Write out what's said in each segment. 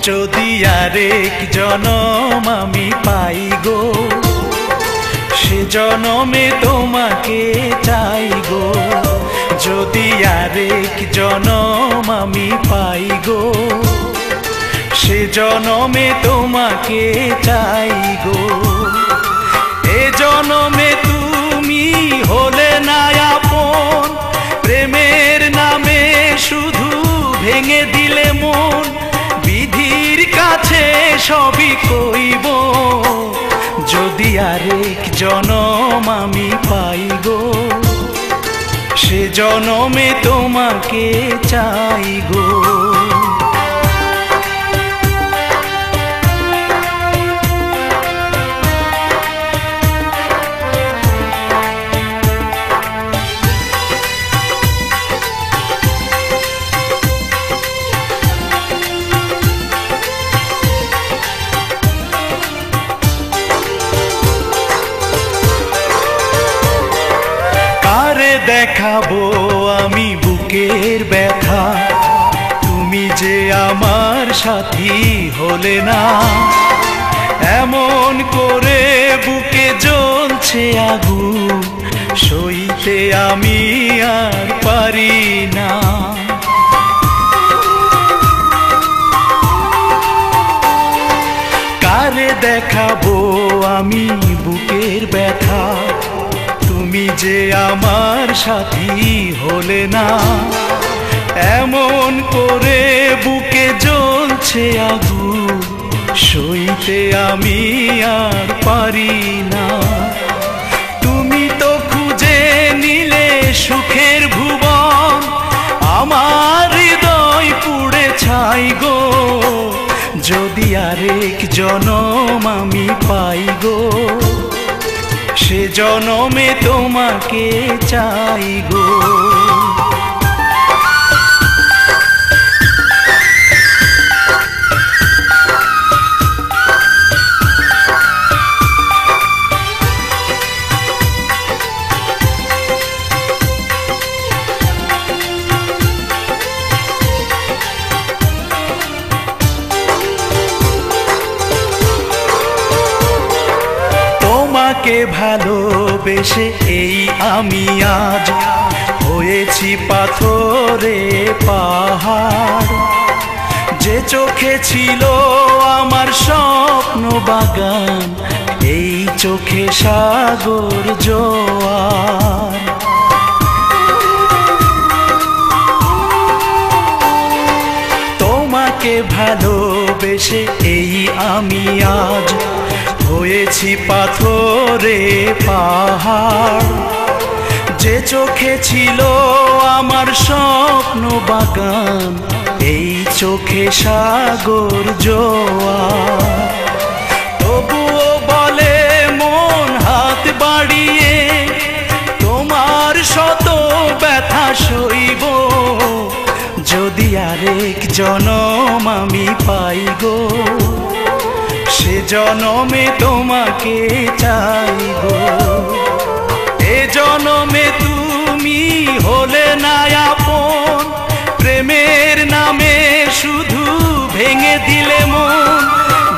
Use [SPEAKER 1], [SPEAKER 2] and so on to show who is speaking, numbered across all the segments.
[SPEAKER 1] যদি আরেক জনম আমি পাই গো, সে জনমে তোমাকে চাই গো। যদি আরেক জনম আমি পাই গো, সে জনমে তোমাকে চাই গো। এ জনমে তুমি হলে না আপন, প্রেমের নামে শুধু ভেঙে দিলে মন। বিধির কাছে সবই কইব, যদি আরেক জনম আমি পাই গো, সে জনমে তোমাকে চাই গো। দেখাবো আমি বুকের ব্যথা, তুমি যে আমার সাথী হলে না। এমন করে বুকে জ্বলছে আগুন, সইতে আমি আর পারি না। কারে দেখাবো আমি বুকের ব্যথা, তুমি যে আমার সাথী হলে না। এমন করে বুকে জ্বলছে আগুন, সইতে আমি আর পারি না। তুমি তো খুঁজে নিলে সুখের ভুবন, আমার হৃদয় পুড়ে ছাই গো। যদি আরেক জনম আমি পাই গো, সে জনমে তোমাকে চাই গো। তোমাকে ভালোবেসে এই আমি আজ হয়েছি পাথরে পাহাড়। যে চোখে ছিল আমার স্বপ্ন বাগান, এই চোখে সাগর জোয়ার। তোমাকে ভালোবেসে এই আমি আজ হয়েছি পাথরে পাহাড়। যে চোখে ছিল আমার স্বপ্ন বাগান, এই চোখে সাগর জোয়ার। তবুও বলে মন হাত বাড়িয়ে, তোমার শত ব্যথা সইব। যদি আরেক জনম আমি পাই গো, সে জনমে তোমাকে চাই গো। এ জনমে তুমি হলে না আপন, প্রেমের নামে শুধু ভেঙে দিলে মন।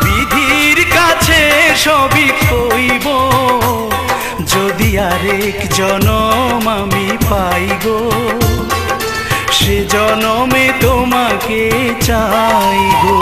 [SPEAKER 1] বিধির কাছে সবই কইব, যদি আরেক জনম আমি পাই গো, সে জনমে তোমাকে চাই গো।